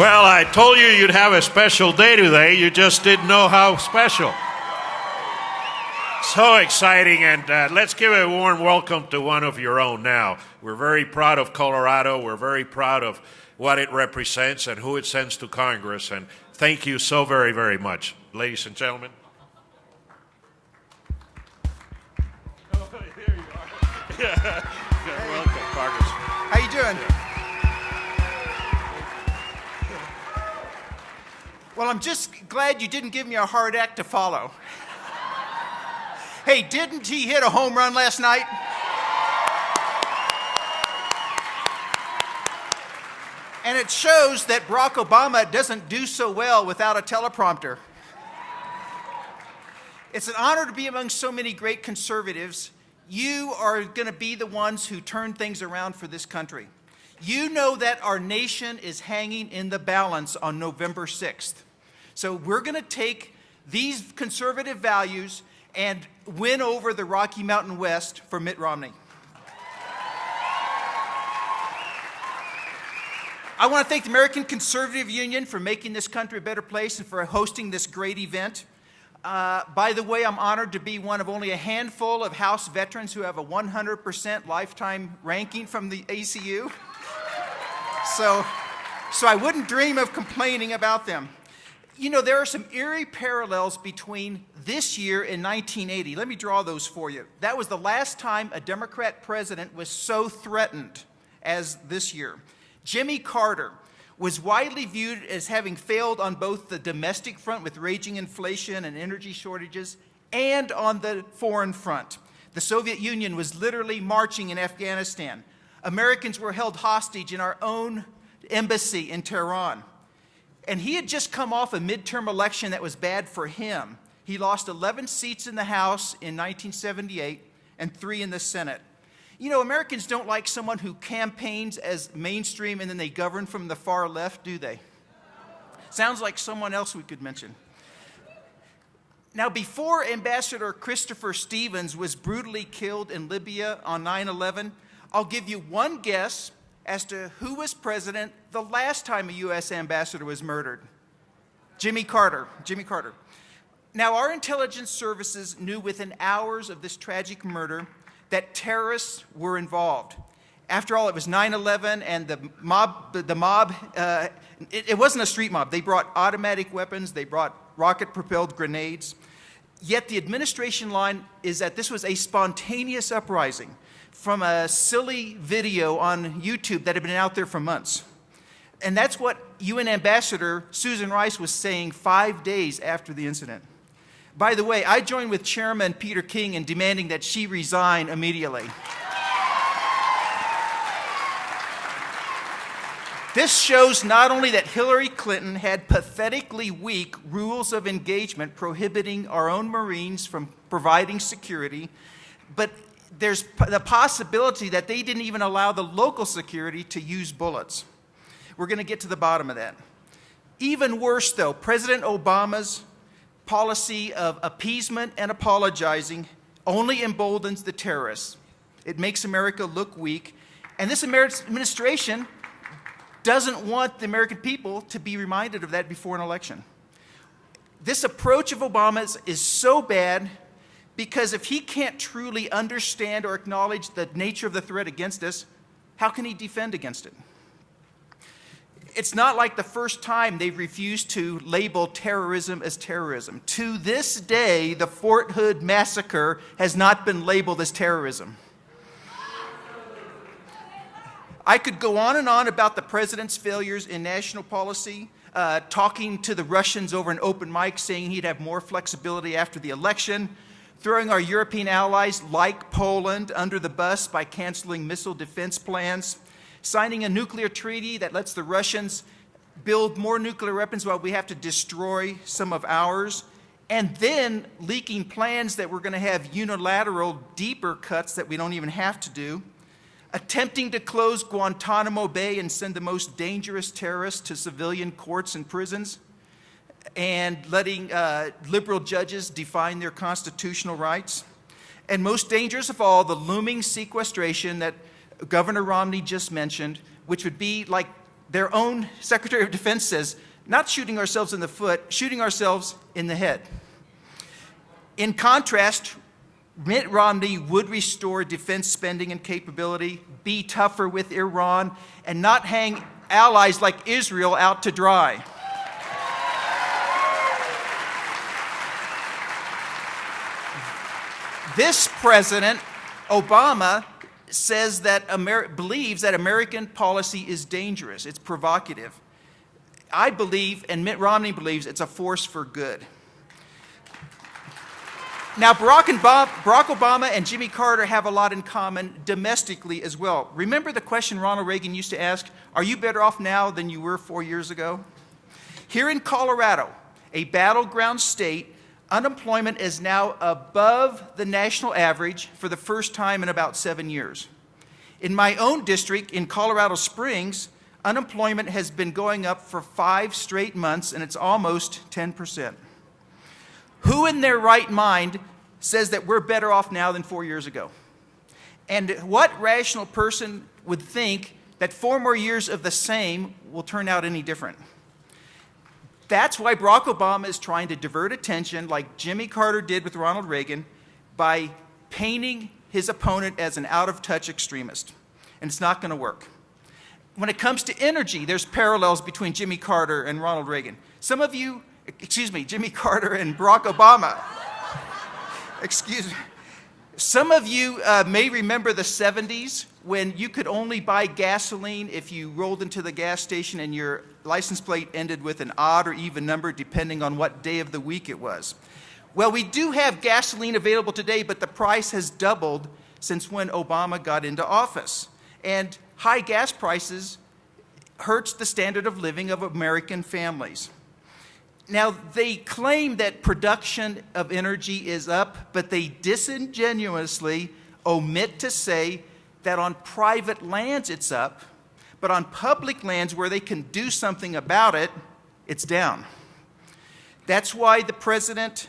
Well, I told you you'd have a special day today. You just didn't know how special. So exciting, and let's give a warm welcome to one of your own now. We're very proud of Colorado. We're very proud of what it represents and who it sends to Congress, and thank you so very, very much. Ladies and gentlemen. Oh, there you are. Yeah. Hey. Welcome, Congress. How you doing? Well, I'm just glad you didn't give me a hard act to follow. Hey, didn't he hit a home run last night? And it shows that Barack Obama doesn't do so well without a teleprompter. It's an honor to be among so many great conservatives. You are going to be the ones who turn things around for this country. You know that our nation is hanging in the balance on November 6th. So we're going to take these conservative values and win over the Rocky Mountain West for Mitt Romney. I want to thank the American Conservative Union for making this country a better place and for hosting this great event. By the way, I'm honored to be one of only a handful of House veterans who have a 100% lifetime ranking from the ACU. So I wouldn't dream of complaining about them. You know, there are some eerie parallels between this year and 1980. Let me draw those for you. That was the last time a Democrat president was so threatened as this year. Jimmy Carter was widely viewed as having failed on both the domestic front with raging inflation and energy shortages and on the foreign front. The Soviet Union was literally marching in Afghanistan. Americans were held hostage in our own embassy in Tehran. And he had just come off a midterm election that was bad for him. He lost 11 seats in the House in 1978 and 3 in the Senate. You know, Americans don't like someone who campaigns as mainstream and then they govern from the far left, do they? Sounds like someone else we could mention. Now, before Ambassador Christopher Stevens was brutally killed in Libya on 9/11, I'll give you one guess as to who was president the last time a U.S. ambassador was murdered. Jimmy Carter. Jimmy Carter. Now, our intelligence services knew within hours of this tragic murder that terrorists were involved. After all, it was 9/11, and the mob, it wasn't a street mob. They brought automatic weapons. They brought rocket-propelled grenades. Yet the administration line is that this was a spontaneous uprising from a silly video on YouTube that had been out there for months. And that's what UN Ambassador Susan Rice was saying 5 days after the incident. By the way, I joined with Chairman Peter King in demanding that she resign immediately. This shows not only that Hillary Clinton had pathetically weak rules of engagement prohibiting our own Marines from providing security, but there's the possibility that they didn't even allow the local security to use bullets. We're going to get to the bottom of that. Even worse, though, President Obama's policy of appeasement and apologizing only emboldens the terrorists. It makes America look weak, and this administration doesn't want the American people to be reminded of that before an election. This approach of Obama's is so bad because if he can't truly understand or acknowledge the nature of the threat against us, how can he defend against it? It's not like the first time they've refused to label terrorism as terrorism. To this day, the Fort Hood massacre has not been labeled as terrorism. I could go on and on about the president's failures in national policy, talking to the Russians over an open mic, saying he'd have more flexibility after the election, throwing our European allies like Poland under the bus by canceling missile defense plans, signing a nuclear treaty that lets the Russians build more nuclear weapons while we have to destroy some of ours, and then leaking plans that we're going to have unilateral, deeper cuts that we don't even have to do, attempting to close Guantanamo Bay and send the most dangerous terrorists to civilian courts and prisons, and letting liberal judges define their constitutional rights. And most dangerous of all, the looming sequestration that Governor Romney just mentioned, which would be like their own Secretary of Defense says, not shooting ourselves in the foot, shooting ourselves in the head. In contrast, Mitt Romney would restore defense spending and capability, be tougher with Iran, and not hang allies like Israel out to dry. This president, Obama, says that believes that American policy is dangerous. It's provocative. I believe, and Mitt Romney believes, it's a force for good. Now, Barack Obama and Jimmy Carter have a lot in common domestically as well. Remember the question Ronald Reagan used to ask, are you better off now than you were 4 years ago? Here in Colorado, a battleground state, unemployment is now above the national average for the first time in about 7 years. In my own district, in Colorado Springs, unemployment has been going up for 5 straight months, and it's almost 10%. Who in their right mind says that we're better off now than 4 years ago? And what rational person would think that 4 more years of the same will turn out any different? That's why Barack Obama is trying to divert attention, like Jimmy Carter did with Ronald Reagan, by painting his opponent as an out-of-touch extremist. And it's not going to work. When it comes to energy, there's parallels between Jimmy Carter and Ronald Reagan. Jimmy Carter and Barack Obama. Some of you may remember the 70s when you could only buy gasoline if you rolled into the gas station and your license plate ended with an odd or even number depending on what day of the week it was. Well, we do have gasoline available today, but the price has doubled since when Obama got into office. And high gas prices hurts the standard of living of American families. Now, they claim that production of energy is up, but they disingenuously omit to say that on private lands it's up, but on public lands where they can do something about it, it's down. That's why the president,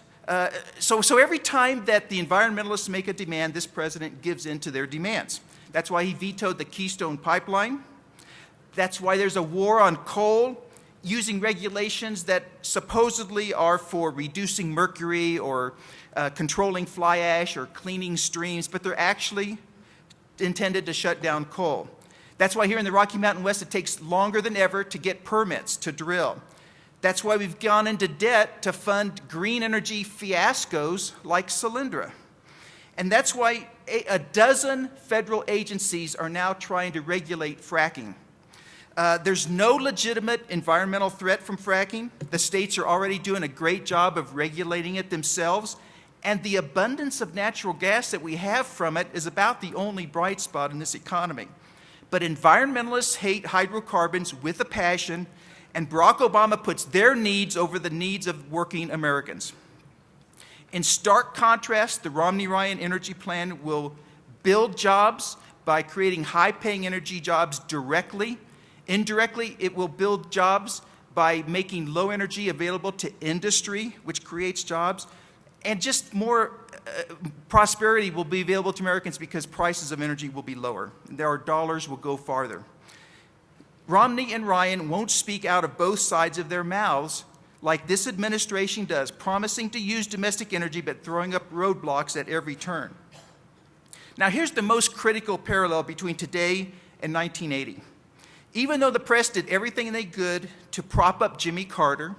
so every time that the environmentalists make a demand, this president gives in to their demands. That's why he vetoed the Keystone Pipeline. That's why there's a war on coal, using regulations that supposedly are for reducing mercury or controlling fly ash or cleaning streams, but they're actually intended to shut down coal. That's why here in the Rocky Mountain West it takes longer than ever to get permits to drill. That's why we've gone into debt to fund green energy fiascos like Solyndra. And that's why a dozen federal agencies are now trying to regulate fracking. There's no legitimate environmental threat from fracking. The states are already doing a great job of regulating it themselves. And the abundance of natural gas that we have from it is about the only bright spot in this economy. But environmentalists hate hydrocarbons with a passion, and Barack Obama puts their needs over the needs of working Americans. In stark contrast, the Romney-Ryan energy plan will build jobs by creating high-paying energy jobs directly. Indirectly, it will build jobs by making low energy available to industry, which creates jobs. And just more prosperity will be available to Americans because prices of energy will be lower. Our dollars will go farther. Romney and Ryan won't speak out of both sides of their mouths like this administration does, promising to use domestic energy but throwing up roadblocks at every turn. Now, here's the most critical parallel between today and 1980. Even though the press did everything they could to prop up Jimmy Carter,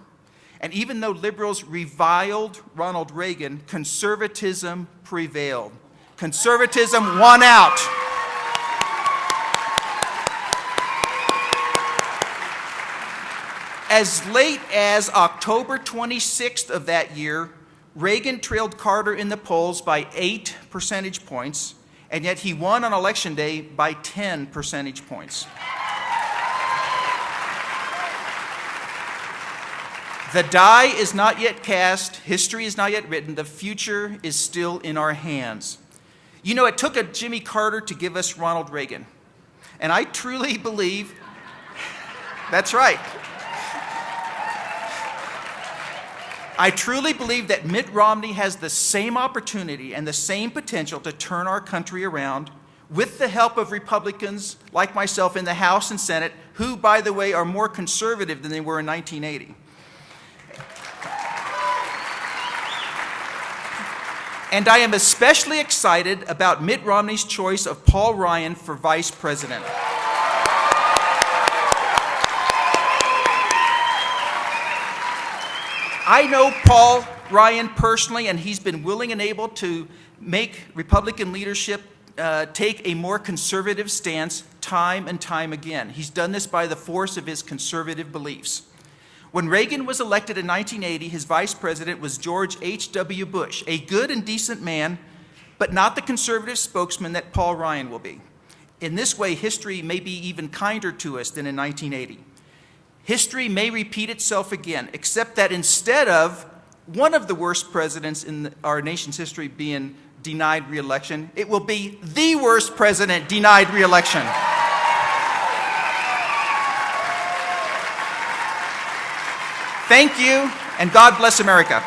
and even though liberals reviled Ronald Reagan, conservatism prevailed. Conservatism won out. As late as October 26th of that year, Reagan trailed Carter in the polls by 8 percentage points, and yet he won on Election Day by 10 percentage points. The die is not yet cast, history is not yet written, the future is still in our hands. You know, it took a Jimmy Carter to give us Ronald Reagan. And I truly believe, that's right. I truly believe that Mitt Romney has the same opportunity and the same potential to turn our country around with the help of Republicans like myself in the House and Senate, who, by the way, are more conservative than they were in 1980. And I am especially excited about Mitt Romney's choice of Paul Ryan for Vice President. I know Paul Ryan personally, and he's been willing and able to make Republican leadership take a more conservative stance time and time again. He's done this by the force of his conservative beliefs. When Reagan was elected in 1980, his vice president was George H.W. Bush, a good and decent man, but not the conservative spokesman that Paul Ryan will be. In this way, history may be even kinder to us than in 1980. History may repeat itself again, except that instead of one of the worst presidents in our nation's history being denied re-election, it will be the worst president denied re-election. Thank you, and God bless America.